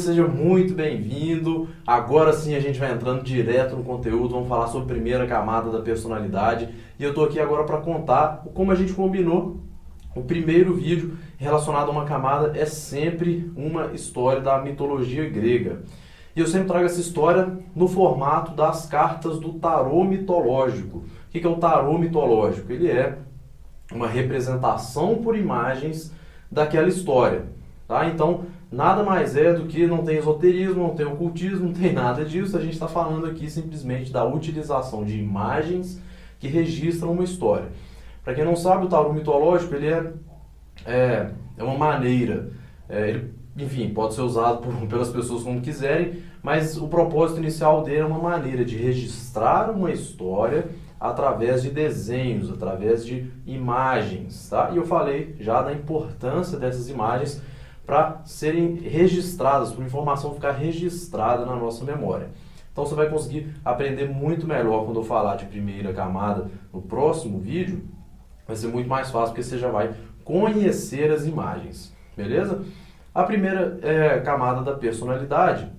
seja muito bem-vindo. Agora sim a gente vai entrando direto no conteúdo, vamos falar sobre a primeira camada da personalidade. E eu estou aqui agora para contar como a gente combinou. O primeiro vídeo relacionado a uma camada é sempre uma história da mitologia grega. E eu sempre trago essa história no formato das cartas do tarô mitológico. O que é o tarô mitológico? Ele é uma representação por imagens daquela história. Tá? Então, nada mais é do que, não tem esoterismo, não tem ocultismo, não tem nada disso. A gente está falando aqui simplesmente da utilização de imagens que registram uma história. Para quem não sabe, o tarô mitológico ele é uma maneira, enfim, pode ser usado pelas pessoas como quiserem, mas o propósito inicial dele é uma maneira de registrar uma história através de desenhos, através de imagens. Tá? E eu falei já da importância dessas imagens para serem registradas, para a informação ficar registrada na nossa memória. Então você vai conseguir aprender muito melhor quando eu falar de primeira camada no próximo vídeo. Vai ser muito mais fácil porque você já vai conhecer as imagens, beleza? A primeira camada da personalidade,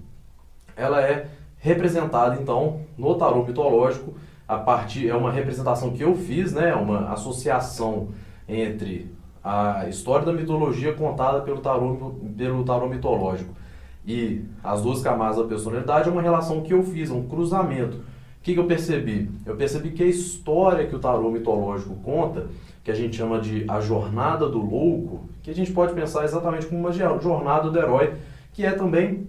ela é representada então no tarô mitológico, é uma representação que eu fiz, né? Uma associação entre a história da mitologia contada pelo tarô mitológico e as duas camadas da personalidade é uma relação que eu fiz, um cruzamento. O que eu percebi? Eu percebi que a história que o tarô mitológico conta, que a gente chama de a jornada do louco, que a gente pode pensar exatamente como uma jornada do herói, que é também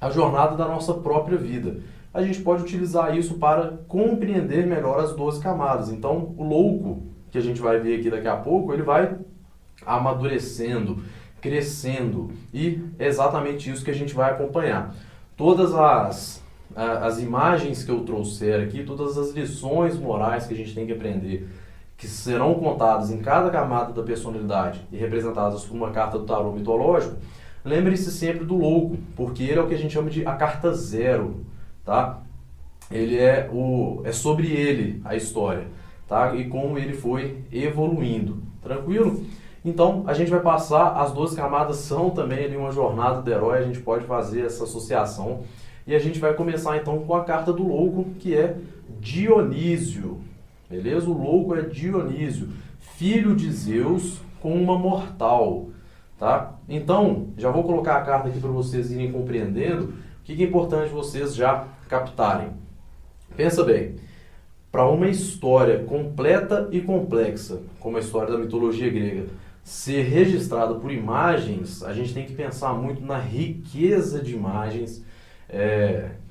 a jornada da nossa própria vida. A gente pode utilizar isso para compreender melhor as 12 camadas. Então, o louco, que a gente vai ver aqui daqui a pouco, ele vai amadurecendo, crescendo, e é exatamente isso que a gente vai acompanhar. Todas as imagens que eu trouxer aqui, todas as lições morais que a gente tem que aprender, que serão contadas em cada camada da personalidade e representadas por uma carta do tarô mitológico, lembre-se sempre do louco, porque ele é o que a gente chama de a carta zero, tá? Ele é sobre ele a história, tá? E como ele foi evoluindo, tranquilo? Então, a gente vai passar, as 12 camadas são também ali uma jornada do herói, a gente pode fazer essa associação. E a gente vai começar então com a carta do louco, que é Dionísio. Beleza? O louco é Dionísio, filho de Zeus com uma mortal. Tá? Então, já vou colocar a carta aqui para vocês irem compreendendo o que é importante vocês já captarem. Pensa bem, para uma história completa e complexa, como a história da mitologia grega, ser registrada por imagens, a gente tem que pensar muito na riqueza de imagens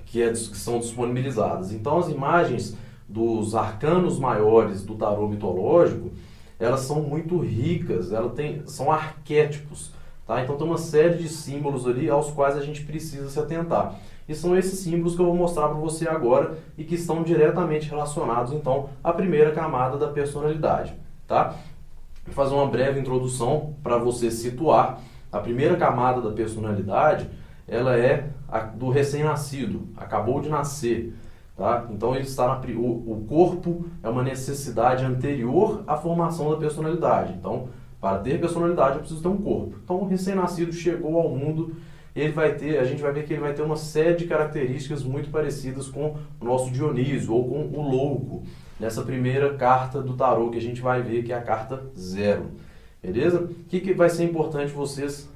que são disponibilizadas. Então, as imagens dos arcanos maiores do tarô mitológico, elas são muito ricas, são arquétipos. Tá? Então, tem uma série de símbolos ali aos quais a gente precisa se atentar. E são esses símbolos que eu vou mostrar para você agora e que estão diretamente relacionados, então, à primeira camada da personalidade. Tá? Vou fazer uma breve introdução para você situar. A primeira camada da personalidade, ela é a do recém-nascido, acabou de nascer. Tá? Então ele está o corpo é uma necessidade anterior à formação da personalidade. Então, para ter personalidade, eu preciso ter um corpo. Então, o recém-nascido chegou ao mundo, a gente vai ver que ele vai ter uma série de características muito parecidas com o nosso Dionísio, ou com o louco, nessa primeira carta do tarô que a gente vai ver, que é a carta 0. Beleza? O que vai ser importante vocês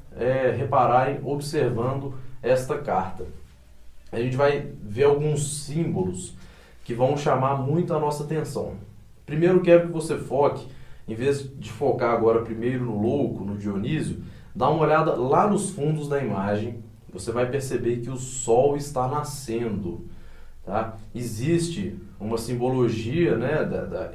repararem observando esta carta? A gente vai ver alguns símbolos que vão chamar muito a nossa atenção. Primeiro, quero que você foque, em vez de focar agora primeiro no louco, no Dionísio, dá uma olhada lá nos fundos da imagem. Você vai perceber que o Sol está nascendo. Tá? Existe uma simbologia, né,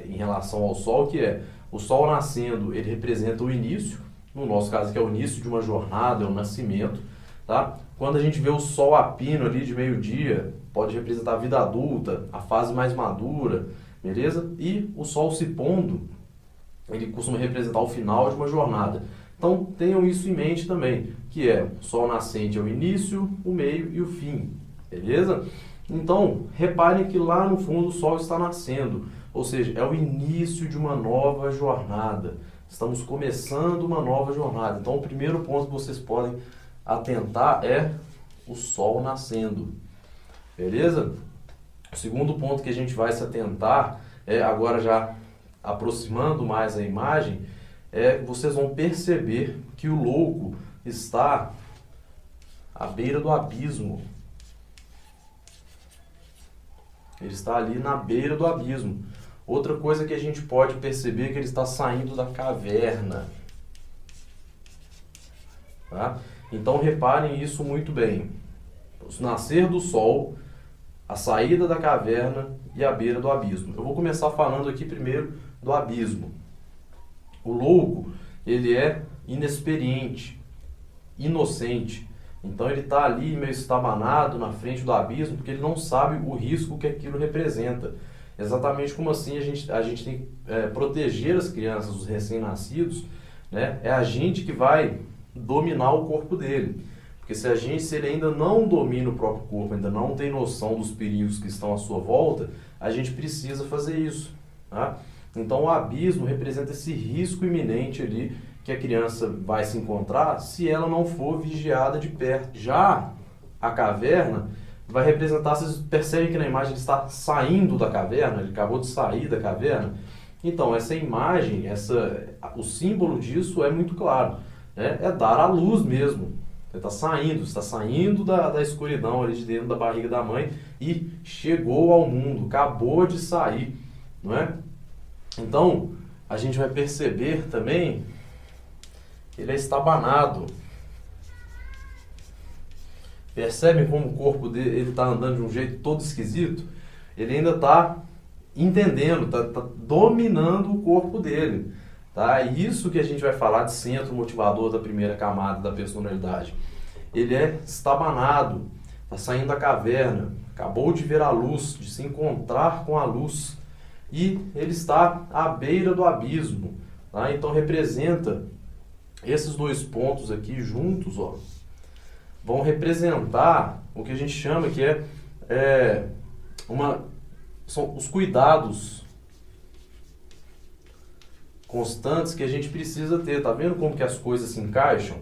em relação ao Sol, que é o Sol nascendo, ele representa o início, no nosso caso que é o início de uma jornada, é o nascimento. Tá? Quando a gente vê o Sol a pino ali de meio-dia, pode representar a vida adulta, a fase mais madura, beleza? E o Sol se pondo, ele costuma representar o final de uma jornada. Então tenham isso em mente também, que o Sol nascente é o início, o meio e o fim, beleza? Então, reparem que lá no fundo o Sol está nascendo, ou seja, é o início de uma nova jornada. Estamos começando uma nova jornada. Então, o primeiro ponto que vocês podem atentar é o sol nascendo. Beleza? O segundo ponto que a gente vai se atentar, agora já aproximando mais a imagem, vocês vão perceber que o louco está à beira do abismo. Ele está ali na beira do abismo. Outra coisa que a gente pode perceber é que ele está saindo da caverna. Tá? Então reparem isso muito bem. O nascer do sol, a saída da caverna e a beira do abismo. Eu vou começar falando aqui primeiro do abismo. O louco, ele é inexperiente, inocente. Então ele está ali meio estabanado na frente do abismo porque ele não sabe o risco que aquilo representa. Exatamente como assim a gente tem que proteger as crianças, os recém-nascidos, né? É a gente que vai dominar o corpo dele. Porque se ele ainda não domina o próprio corpo, ainda não tem noção dos perigos que estão à sua volta, a gente precisa fazer isso. Tá? Então o abismo representa esse risco iminente ali que a criança vai se encontrar se ela não for vigiada de perto. Já a caverna vai representar, vocês percebem que na imagem ele está saindo da caverna, ele acabou de sair da caverna. Então essa imagem, o símbolo disso é muito claro, né? É dar à luz mesmo. Você está saindo da escuridão ali de dentro da barriga da mãe e chegou ao mundo, acabou de sair, não é? Então, a gente vai perceber também que ele é estabanado. Percebem como o corpo dele está andando de um jeito todo esquisito? Ele ainda está entendendo, está dominando o corpo dele. Tá? Isso que a gente vai falar de centro motivador da primeira camada da personalidade. Ele é estabanado, está saindo da caverna, acabou de ver a luz, de se encontrar com a luz. E ele está à beira do abismo. Tá? Então representa esses dois pontos aqui juntos, ó, vão representar o que a gente chama que são os cuidados constantes que a gente precisa ter. Tá vendo como que as coisas se encaixam?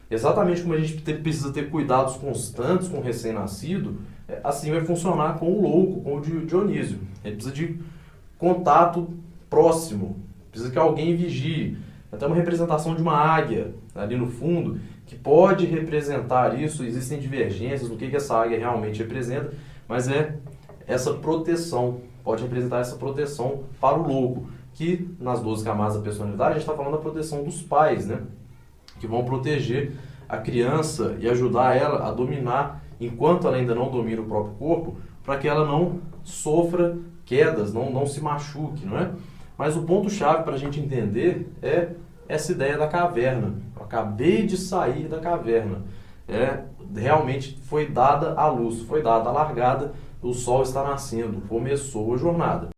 Exatamente como a gente precisa ter cuidados constantes com o recém-nascido, assim vai funcionar com o louco, com o Dionísio. Ele precisa de contato próximo, precisa que alguém vigie. Até uma representação de uma águia ali no fundo, que pode representar isso. Existem divergências no que essa águia realmente representa, mas essa proteção, pode representar essa proteção para o louco, que nas 12 camadas da personalidade a gente está falando da proteção dos pais, né? Que vão proteger a criança e ajudar ela a dominar, enquanto ela ainda não domina o próprio corpo, para que ela não sofra quedas, não se machuque, não é? Mas o ponto-chave para a gente entender é essa ideia da caverna. Eu acabei de sair da caverna. Realmente foi dada a luz, foi dada a largada, o sol está nascendo, começou a jornada.